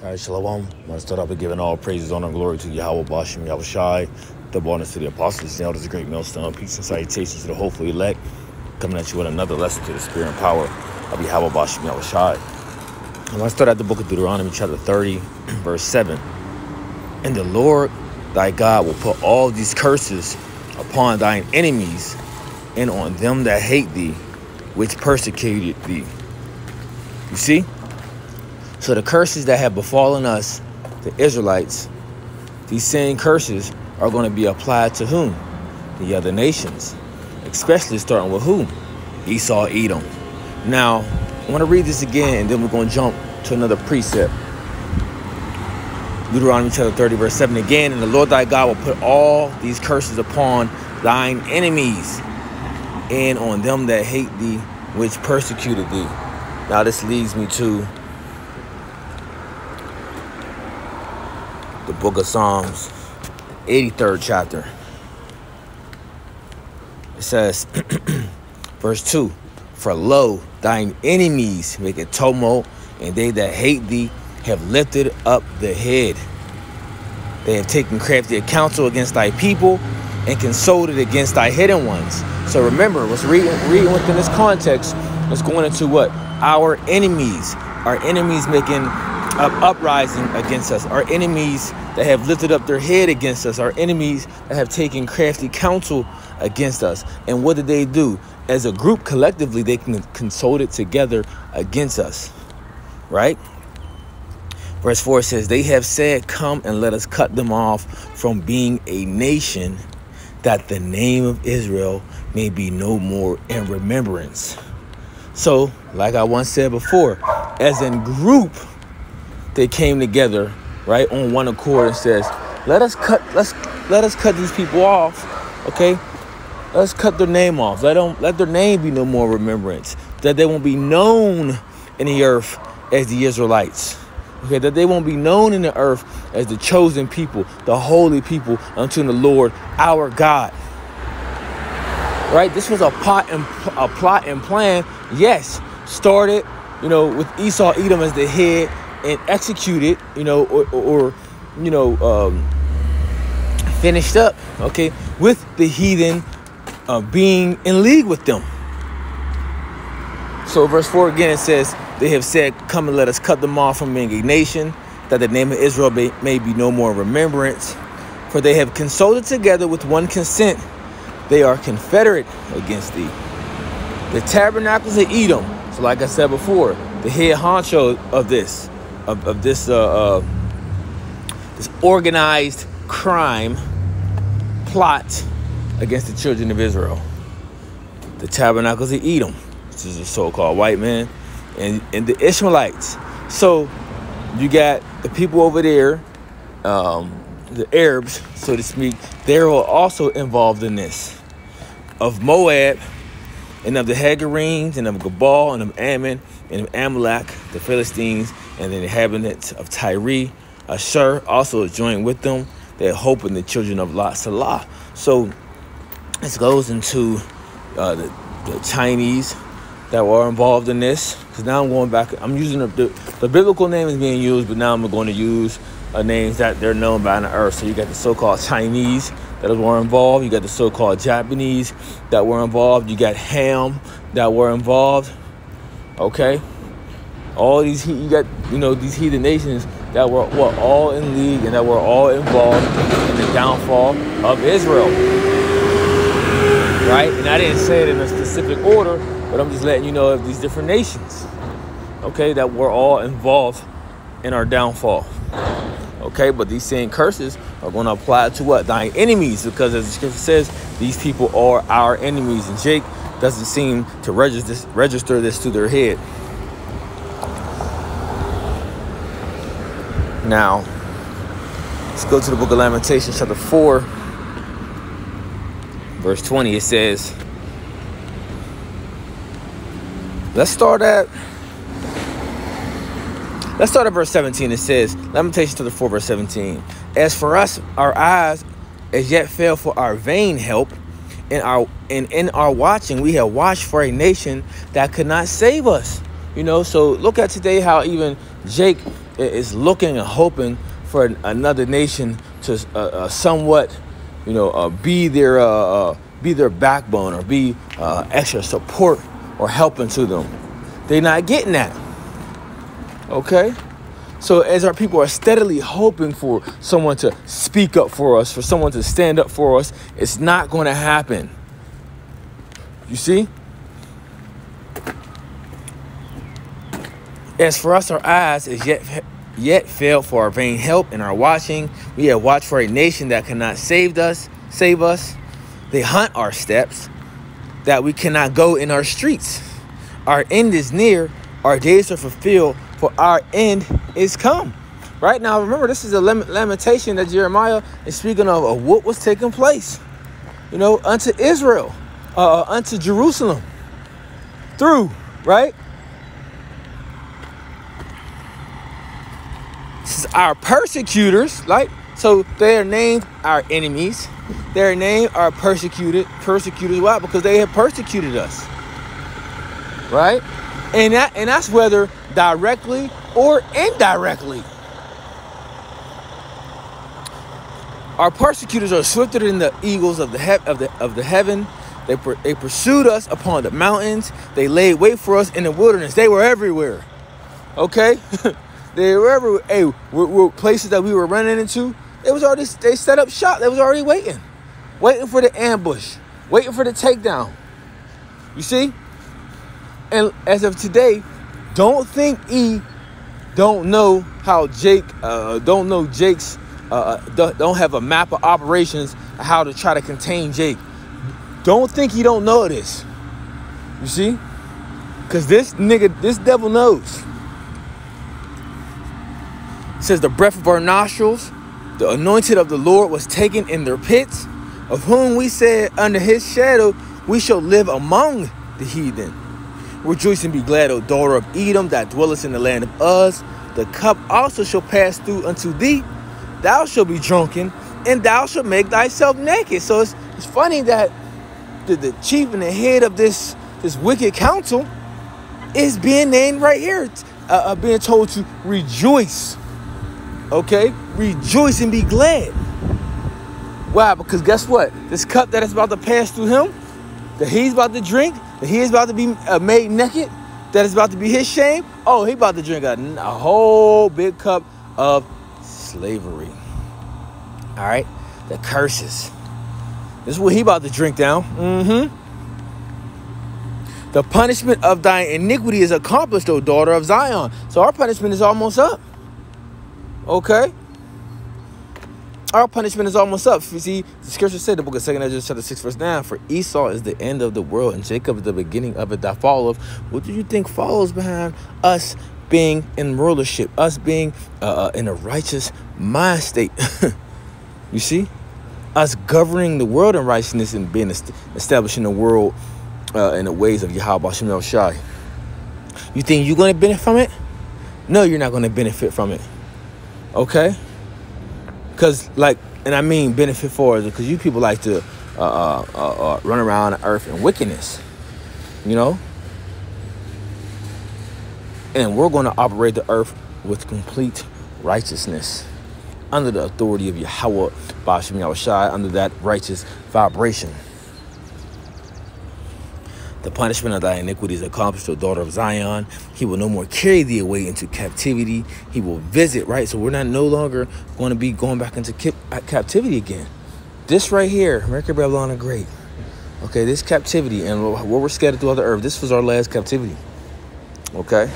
All right, Shalom. I'm going to start off by giving all praises, honor, and glory to Yahweh, Bashem, Yahweh Shai, double honor to the apostles, the elders, the great millstone, peace and salutations to the hopefully elect, coming at you with another lesson to the spirit and power of Yahweh, Bashem, Yahweh Shai. I'm going to start at the book of Deuteronomy, chapter 30, verse 7. And the Lord thy God will put all these curses upon thine enemies and on them that hate thee, which persecuted thee. You see? So the curses that have befallen us, the Israelites, these same curses are going to be applied to whom? The other nations, especially starting with whom? Esau, Edom. Now, I want to read this again, and then we're going to jump to another precept. Deuteronomy chapter 30, verse 7 again. And the Lord thy God will put all these curses upon thine enemies and on them that hate thee, which persecuted thee. Now, this leads me to the book of Psalms, 83rd chapter. It says, verse 2, for lo, thine enemies make a tumult, and they that hate thee have lifted up the head. They have taken crafty counsel against thy people and consulted against thy hidden ones. So remember, what's reading within this context is going into what? Our enemies making uprising against us, our enemies that have lifted up their head against us, our enemies that have taken crafty counsel against us. And what did they do? As a group, collectively, they can consult it together against us, right? Verse 4 says, they have said, come and let us cut them off from being a nation, that the name of Israel may be no more in remembrance. So, like I once said before, as a group, they came together, right, on one accord and says, let us cut these people off, okay? Let's cut their name off. Let their name be no more remembrance. That they won't be known in the earth as the Israelites. Okay, that they won't be known in the earth as the chosen people, the holy people unto the Lord our God. Right? This was a plot and plan. Yes, started, with Esau, Edom as the head, and executed, or finished up, okay, with the heathen being in league with them. So verse 4 again, it says, they have said, come and let us cut them off from being a nation, that the name of Israel may be no more in remembrance. For they have consulted together with one consent. They are confederate against thee. The tabernacles of Edom. So like I said before, the head honcho of this organized crime plot against the children of Israel. The tabernacles of Edom, which is a so-called white man, and the Ishmaelites. So you got the people over there, the Arabs, so to speak. They're also involved in this. Of Moab, and of the Hagarenes, and of Gabal, and of Ammon, and of Amalek, the Philistines, and the inhabitants of Tyre. Ashur also joined with them. They're hoping the children of Lot Salah. So this goes into the Chinese that were involved in this. Because now I'm going back. I'm using the biblical name is being used, but now I'm going to use names that they're known by on the earth. So you got the so-called Chinese that were involved. You got the so-called Japanese that were involved. You got Ham that were involved. Okay, all these you got these heathen nations that were all in league and that were all involved in the downfall of Israel. Right, and I didn't say it in a specific order, but I'm just letting you know of these different nations. Okay, that were all involved in our downfall. Okay, but these same curses are going to apply to what? Thine enemies, because as the scripture says, these people are our enemies. And Jake doesn't seem to register this to their head. Now, let's go to the book of Lamentations, chapter 4, verse 20. It says, let's start at verse 17. It says, Lamentations chapter 4, verse 17. As for us, our eyes as yet fail for our vain help. In our watching, we have watched for a nation that could not save us. So look at today how even Jake is looking and hoping for another nation to somewhat, be their backbone or be extra support or helping to them. They're not getting that. Okay? So as our people are steadily hoping for someone to speak up for us, for someone to stand up for us, it's not going to happen. You see? As for us, our eyes is yet failed for our vain help and our watching. We have watched for a nation that cannot save us. They hunt our steps, that we cannot go in our streets. Our end is near, our days are fulfilled, for our end is come. Right now, remember, this is a lamentation that Jeremiah is speaking of what was taking place, unto Israel, unto Jerusalem, through, right? This is our persecutors, right? So they are named our enemies. They are named our persecutors. Why? Because they have persecuted us, right? And that's whether directly or indirectly. Our persecutors are swifter than the eagles of the heaven. They pursued us upon the mountains. They laid wait for us in the wilderness. They were everywhere. Okay, they were everywhere. Hey, were places that we were running into. They set up shop. They was already waiting for the ambush, waiting for the takedown. You see. And as of today, don't think don't know how Jake's don't have a map of operations how to try to contain Jake. Don't think he don't know this. You see? Because this devil knows. It says the breath of our nostrils, the anointed of the Lord was taken in their pits, of whom we said under his shadow we shall live among the heathen. Rejoice and be glad, O daughter of Edom, that dwellest in the land of Uz. The cup also shall pass through unto thee. Thou shalt be drunken, and thou shalt make thyself naked. So it's funny that the chief and the head of this wicked council is being named right here, being told to rejoice. Okay? Rejoice and be glad. Why? Because guess what? This cup that is about to pass through him, that he's about to drink, that he is about to be made naked, that is about to be his shame. Oh, he about to drink a whole big cup of slavery. All right? The curses. This is what he about to drink down. The punishment of thy iniquity is accomplished, O daughter of Zion. So our punishment is almost up. Okay? Our punishment is almost up. You see, the scripture said, the book of 2 Ezra chapter 6 verse 9, for Esau is the end of the world, and Jacob is the beginning of it that followeth. What do you think follows behind us being in rulership, us being in a righteous mind state? You see? Us governing the world in righteousness and being establishing the world in the ways of Yahweh Shem Shai. You think you're going to benefit from it? No, you're not going to benefit from it. Okay? Because, and I mean benefit for it, because you people like to run around the earth in wickedness, And we're going to operate the earth with complete righteousness, under the authority of Yahweh Ba'ashem Yahushai, under that righteous vibration. The punishment of thy iniquity is accomplished, O daughter of Zion. He will no more carry thee away into captivity. He will visit, right? So we're no longer going to be going back into captivity again. This right here, America, Babylon, and Great. Okay, this captivity and what we're scattered throughout the earth, this was our last captivity. Okay?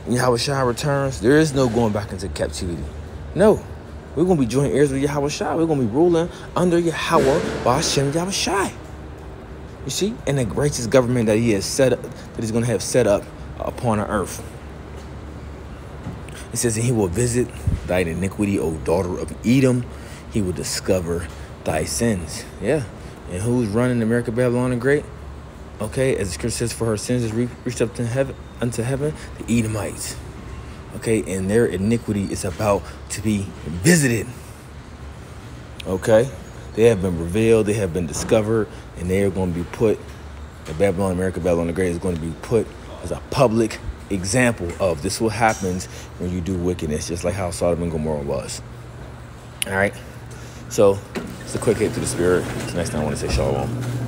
Yahweh Shai returns. There is no going back into captivity. No. We're going to be joint heirs with Yahweh Shai. We're going to be ruling under Yahweh Ba'ashem Yahweh Shai. You see, and the righteous government that he has set up, that he's going to have set up upon the earth. It says, and he will visit thy iniquity, O daughter of Edom. He will discover thy sins. Yeah. And who's running America, Babylon, and Great? Okay, as the scripture says, for her sins is reached up to unto heaven, the Edomites. Okay, and their iniquity is about to be visited. Okay. They have been revealed, they have been discovered, and they are going to be put, the Babylon, America, Babylon the Great is going to be put as a public example of this. What happens when you do wickedness, just like how Sodom and Gomorrah was. All right. So it's a quick hit to the spirit. So next time I want to say shalom.